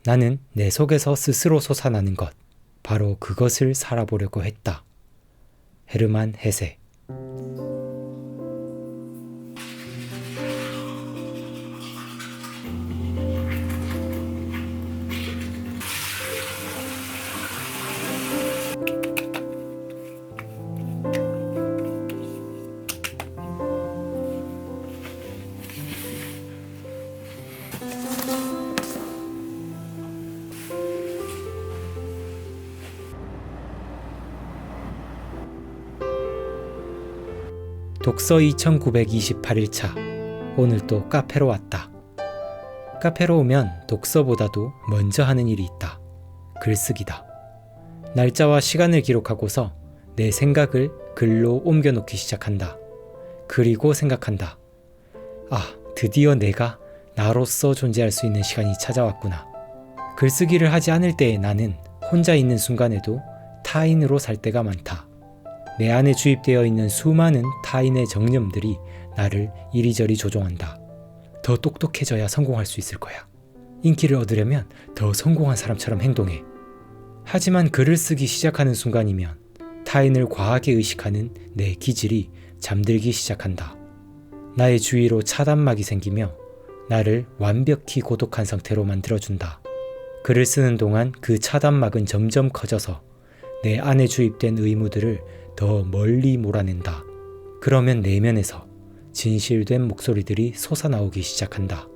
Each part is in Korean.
나는 내 속에서 스스로 솟아나는 것, 바로 그것을 살아보려고 했다. 헤르만 헤세. 독서 2928일차. 오늘 또 카페로 왔다. 카페로 오면 독서보다도 먼저 하는 일이 있다. 글쓰기다. 날짜와 시간을 기록하고서 내 생각을 글로 옮겨놓기 시작한다. 그리고 생각한다. 아, 드디어 내가 나로서 존재할 수 있는 시간이 찾아왔구나. 글쓰기를 하지 않을 때의 나는 혼자 있는 순간에도 타인으로 살 때가 많다. 내 안에 주입되어 있는 수많은 타인의 정념들이 나를 이리저리 조종한다. 더 똑똑해져야 성공할 수 있을 거야. 인기를 얻으려면 더 성공한 사람처럼 행동해. 하지만 글을 쓰기 시작하는 순간이면 타인을 과하게 의식하는 내 기질이 잠들기 시작한다. 나의 주위로 차단막이 생기며 나를 완벽히 고독한 상태로 만들어준다. 글을 쓰는 동안 그 차단막은 점점 커져서 내 안에 주입된 의무들을 더 멀리 몰아낸다. 그러면 내면에서 진실된 목소리들이 솟아나오기 시작한다.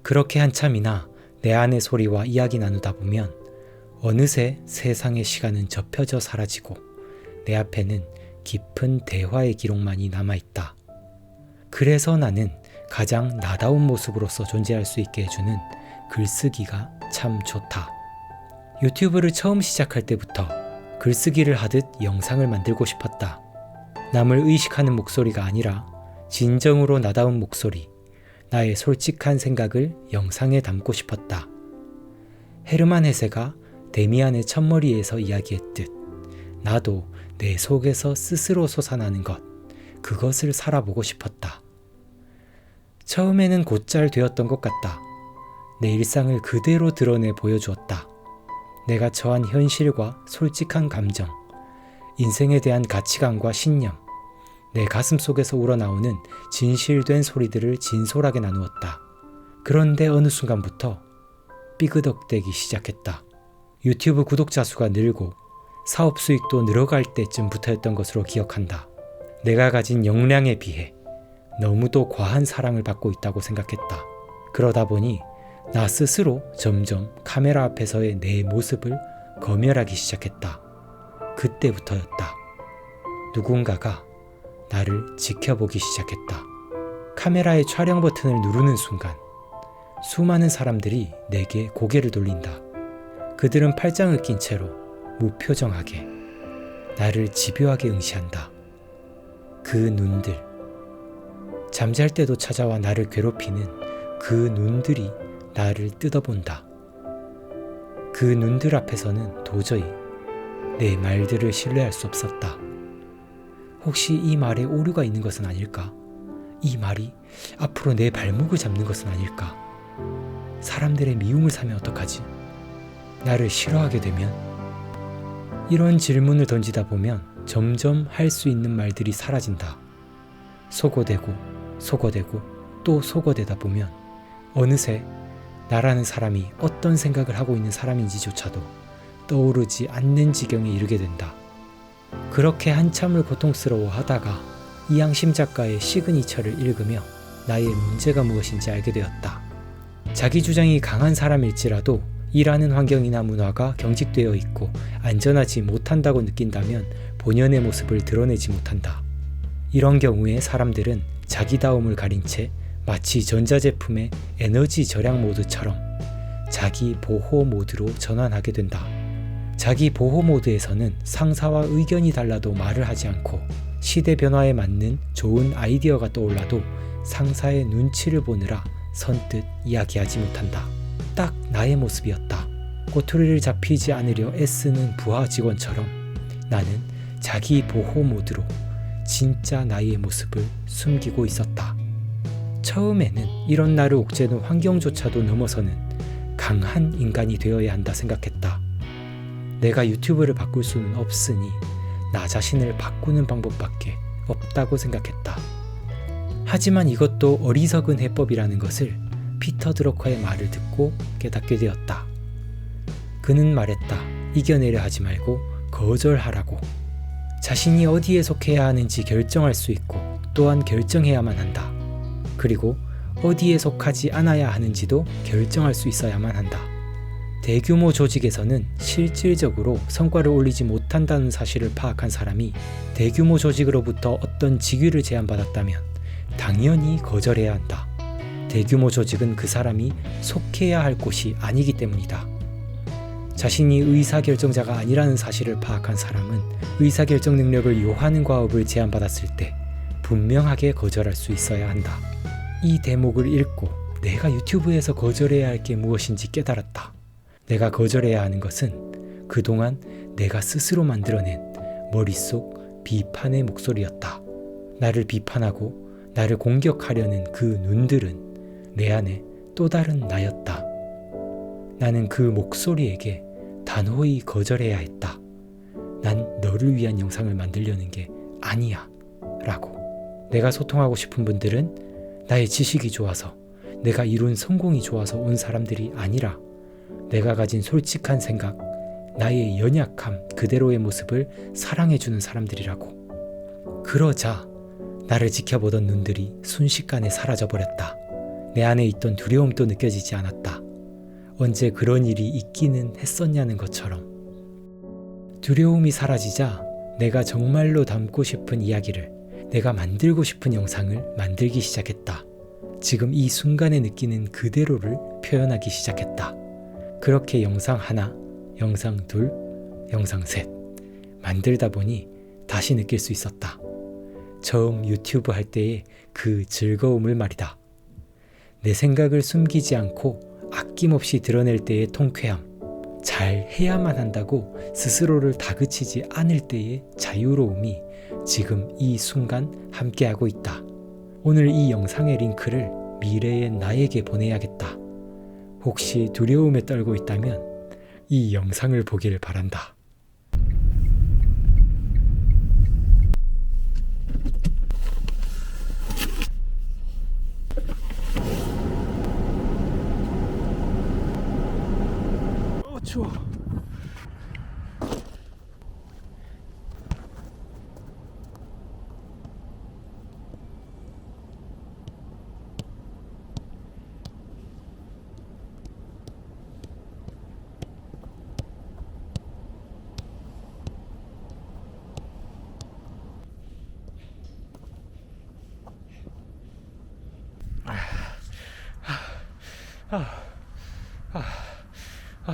그렇게 한참이나 내 안의 소리와 이야기 나누다 보면 어느새 세상의 시간은 접혀져 사라지고 내 앞에는 깊은 대화의 기록만이 남아있다. 그래서 나는 가장 나다운 모습으로서 존재할 수 있게 해주는 글쓰기가 참 좋다. 유튜브를 처음 시작할 때부터 글쓰기를 하듯 영상을 만들고 싶었다. 남을 의식하는 목소리가 아니라 진정으로 나다운 목소리, 나의 솔직한 생각을 영상에 담고 싶었다. 헤르만 헤세가 데미안의 첫머리에서 이야기했듯 나도 내 속에서 스스로 솟아나는 것, 그것을 살아보고 싶었다. 처음에는 곧잘 되었던 것 같다. 내 일상을 그대로 드러내 보여주었다. 내가 처한 현실과 솔직한 감정, 인생에 대한 가치관과 신념, 내 가슴 속에서 우러나오는 진실된 소리들을 진솔하게 나누었다. 그런데 어느 순간부터 삐그덕대기 시작했다. 유튜브 구독자 수가 늘고 사업 수익도 늘어갈 때쯤부터였던 것으로 기억한다. 내가 가진 역량에 비해 너무도 과한 사랑을 받고 있다고 생각했다. 그러다 보니 나 스스로 점점 카메라 앞에서의 내 모습을 검열하기 시작했다. 그때부터였다. 누군가가 나를 지켜보기 시작했다. 카메라의 촬영 버튼을 누르는 순간 수많은 사람들이 내게 고개를 돌린다. 그들은 팔짱을 낀 채로 무표정하게 나를 집요하게 응시한다. 그 눈들, 잠잘 때도 찾아와 나를 괴롭히는 그 눈들이 나를 뜯어본다. 그 눈들 앞에서는 도저히 내 말들을 신뢰할 수 없었다. 혹시 이 말에 오류가 있는 것은 아닐까? 이 말이 앞으로 내 발목을 잡는 것은 아닐까? 사람들의 미움을 사면 어떡하지? 나를 싫어하게 되면? 이런 질문을 던지다 보면 점점 할 수 있는 말들이 사라진다. 소거되고 또 소거되다 보면 어느새 나라는 사람이 어떤 생각을 하고 있는 사람인지조차도 떠오르지 않는 지경에 이르게 된다. 그렇게 한참을 고통스러워하다가 이양심 작가의 시그니처를 읽으며 나의 문제가 무엇인지 알게 되었다. 자기 주장이 강한 사람일지라도 일하는 환경이나 문화가 경직되어 있고 안전하지 못한다고 느낀다면 본연의 모습을 드러내지 못한다. 이런 경우에 사람들은 자기다움을 가린 채 마치 전자제품의 에너지 절약 모드처럼 자기 보호 모드로 전환하게 된다. 자기 보호 모드에서는 상사와 의견이 달라도 말을 하지 않고 시대 변화에 맞는 좋은 아이디어가 떠올라도 상사의 눈치를 보느라 선뜻 이야기하지 못한다. 딱 나의 모습이었다. 꼬투리를 잡히지 않으려 애쓰는 부하 직원처럼 나는 자기 보호 모드로 진짜 나의 모습을 숨기고 있었다. 처음에는 이런 나를 옥죄는 환경조차도 넘어서는 강한 인간이 되어야 한다 생각했다. 내가 유튜브를 바꿀 수는 없으니 나 자신을 바꾸는 방법밖에 없다고 생각했다. 하지만 이것도 어리석은 해법이라는 것을 피터 드러커의 말을 듣고 깨닫게 되었다. 그는 말했다. 이겨내려 하지 말고 거절하라고. 자신이 어디에 속해야 하는지 결정할 수 있고 또한 결정해야만 한다. 그리고 어디에 속하지 않아야 하는지도 결정할 수 있어야만 한다. 대규모 조직에서는 실질적으로 성과를 올리지 못한다는 사실을 파악한 사람이 대규모 조직으로부터 어떤 직위를 제안받았다면 당연히 거절해야 한다. 대규모 조직은 그 사람이 속해야 할 곳이 아니기 때문이다. 자신이 의사결정자가 아니라는 사실을 파악한 사람은 의사결정 능력을 요하는 과업을 제안받았을 때 분명하게 거절할 수 있어야 한다. 이 대목을 읽고 내가 유튜브에서 거절해야 할 게 무엇인지 깨달았다. 내가 거절해야 하는 것은 그동안 내가 스스로 만들어낸 머릿속 비판의 목소리였다. 나를 비판하고 나를 공격하려는 그 눈들은 내 안에 또 다른 나였다. 나는 그 목소리에게 단호히 거절해야 했다. 난 너를 위한 영상을 만들려는 게 아니야 라고. 내가 소통하고 싶은 분들은 나의 지식이 좋아서 내가 이룬 성공이 좋아서 온 사람들이 아니라 내가 가진 솔직한 생각, 나의 연약함 그대로의 모습을 사랑해주는 사람들이라고. 그러자 나를 지켜보던 눈들이 순식간에 사라져버렸다. 내 안에 있던 두려움도 느껴지지 않았다. 언제 그런 일이 있기는 했었냐는 것처럼. 두려움이 사라지자 내가 정말로 담고 싶은 이야기를, 내가 만들고 싶은 영상을 만들기 시작했다. 지금 이 순간에 느끼는 그대로를 표현하기 시작했다. 그렇게 영상 하나, 영상 둘, 영상 셋 만들다 보니 다시 느낄 수 있었다. 처음 유튜브 할 때의 그 즐거움을 말이다. 내 생각을 숨기지 않고 아낌없이 드러낼 때의 통쾌함, 잘 해야만 한다고 스스로를 다그치지 않을 때의 자유로움이 지금 이 순간 함께하고 있다. 오늘 이 영상의 링크를 미래의 나에게 보내야겠다. 혹시 두려움에 떨고 있다면 이 영상을 보길 바란다. 추워.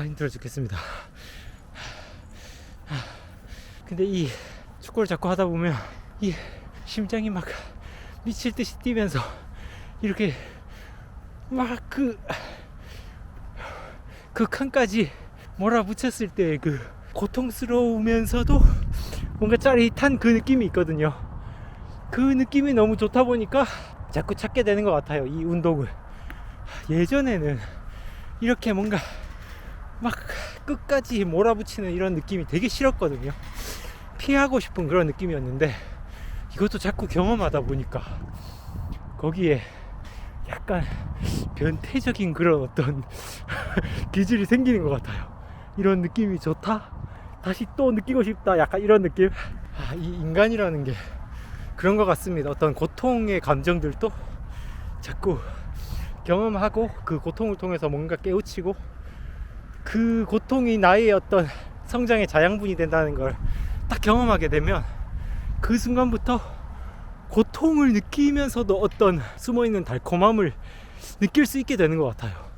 힘들어 죽겠습니다. 근데 이 축구를 자꾸 하다 보면 이 심장이 막 미칠 듯이 뛰면서 이렇게 막 그 칸까지 몰아붙였을 때 그 고통스러우면서도 뭔가 짜릿한 그 느낌이 있거든요. 그 느낌이 너무 좋다 보니까 자꾸 찾게 되는 것 같아요, 이 운동을. 예전에는 이렇게 뭔가 막 끝까지 몰아붙이는 이런 느낌이 되게 싫었거든요. 피하고 싶은 그런 느낌이었는데 이것도 자꾸 경험하다 보니까 거기에 약간 변태적인 그런 어떤 기질이 생기는 것 같아요. 이런 느낌이 좋다? 다시 또 느끼고 싶다? 약간 이런 느낌? 이 인간이라는 게 그런 것 같습니다. 어떤 고통의 감정들도 자꾸 경험하고 그 고통을 통해서 뭔가 깨우치고 그 고통이 나의 어떤 성장의 자양분이 된다는 걸 딱 경험하게 되면 그 순간부터 고통을 느끼면서도 어떤 숨어있는 달콤함을 느낄 수 있게 되는 것 같아요.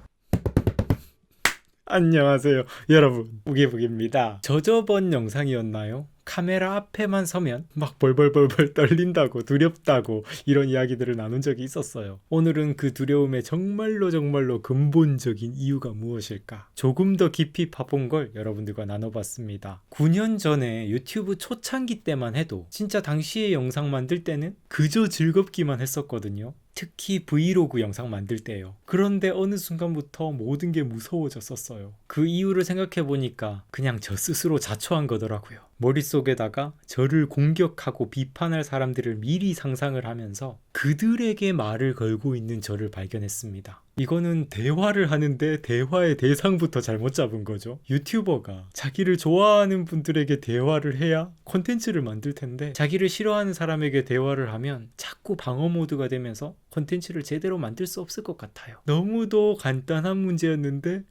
안녕하세요 여러분, 우기북입니다. 저저번 영상이었나요? 카메라 앞에만 서면 막 벌벌벌벌 떨린다고, 두렵다고 이런 이야기들을 나눈 적이 있었어요. 오늘은 그 두려움의 정말로 근본적인 이유가 무엇일까? 조금 더 깊이 파본 걸 여러분들과 나눠봤습니다. 9년 전에 유튜브 초창기 때만 해도 진짜 당시의 영상 만들 때는 그저 즐겁기만 했었거든요. 특히 브이로그 영상 만들 때요. 그런데 어느 순간부터 모든 게 무서워졌었어요. 그 이유를 생각해보니까 그냥 저 스스로 자초한 거더라고요. 머릿속에다가 저를 공격하고 비판할 사람들을 미리 상상을 하면서 그들에게 말을 걸고 있는 저를 발견했습니다. 이거는 대화를 하는데 대화의 대상부터 잘못 잡은 거죠. 유튜버가 자기를 좋아하는 분들에게 대화를 해야 콘텐츠를 만들 텐데 자기를 싫어하는 사람에게 대화를 하면 자꾸 방어 모드가 되면서 콘텐츠를 제대로 만들 수 없을 것 같아요. 너무도 간단한 문제였는데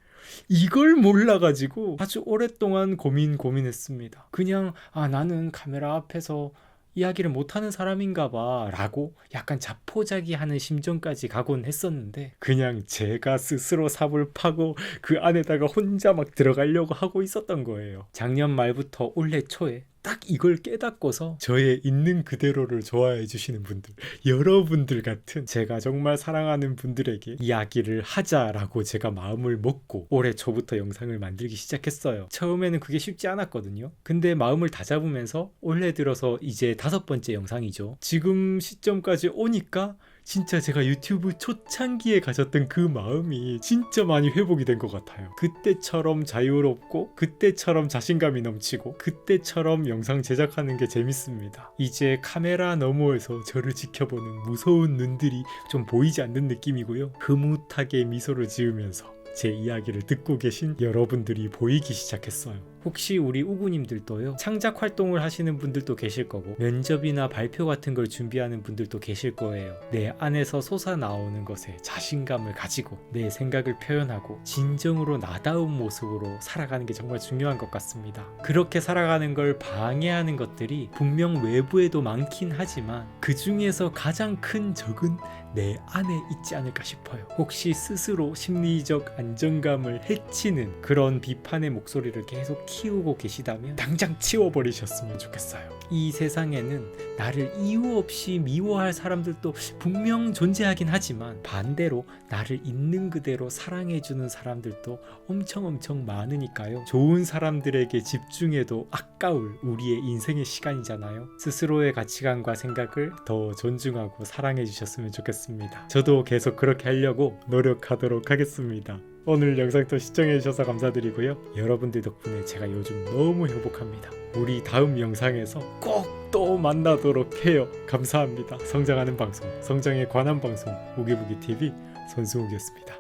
이걸 몰라가지고 아주 오랫동안 고민했습니다. 그냥 나는 카메라 앞에서 이야기를 못하는 사람인가 봐 라고 약간 자포자기하는 심정까지 가곤 했었는데 그냥 제가 스스로 삽을 파고 그 안에다가 혼자 막 들어가려고 하고 있었던 거예요. 작년 말부터 올해 초에 딱 이걸 깨닫고서 저의 있는 그대로를 좋아해 주시는 분들, 여러분들 같은 제가 정말 사랑하는 분들에게 이야기를 하자라고 제가 마음을 먹고 올해 초부터 영상을 만들기 시작했어요. 처음에는 그게 쉽지 않았거든요. 근데 마음을 다잡으면서 올해 들어서 이제 5번째 영상이죠. 지금 시점까지 오니까 진짜 제가 유튜브 초창기에 가졌던 그 마음이 진짜 많이 회복이 된 것 같아요. 그때처럼 자유롭고 그때처럼 자신감이 넘치고 그때처럼 영상 제작하는 게 재밌습니다. 이제 카메라 너머에서 저를 지켜보는 무서운 눈들이 좀 보이지 않는 느낌이고요. 흐뭇하게 미소를 지으면서 제 이야기를 듣고 계신 여러분들이 보이기 시작했어요. 혹시 우리 우구님들도요, 창작 활동을 하시는 분들도 계실 거고 면접이나 발표 같은 걸 준비하는 분들도 계실 거예요. 내 안에서 솟아나오는 것에 자신감을 가지고 내 생각을 표현하고 진정으로 나다운 모습으로 살아가는 게 정말 중요한 것 같습니다. 그렇게 살아가는 걸 방해하는 것들이 분명 외부에도 많긴 하지만 그 중에서 가장 큰 적은 내 안에 있지 않을까 싶어요. 혹시 스스로 심리적 안정감을 해치는 그런 비판의 목소리를 계속 키우고 계시다면 당장 치워버리셨으면 좋겠어요. 이 세상에는 나를 이유 없이 미워할 사람들도 분명 존재하긴 하지만 반대로 나를 있는 그대로 사랑해주는 사람들도 엄청 많으니까요. 좋은 사람들에게 집중해도 아까울 우리의 인생의 시간이잖아요. 스스로의 가치관과 생각을 더 존중하고 사랑해주셨으면 좋겠습니다. 저도 계속 그렇게 하려고 노력하도록 하겠습니다. 오늘 영상도 시청해주셔서 감사드리고요. 여러분들 덕분에 제가 요즘 너무 행복합니다. 우리 다음 영상에서 꼭 또 만나도록 해요. 감사합니다. 성장하는 방송, 성장에 관한 방송 우기부기TV 손수욱이었습니다.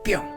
뿅!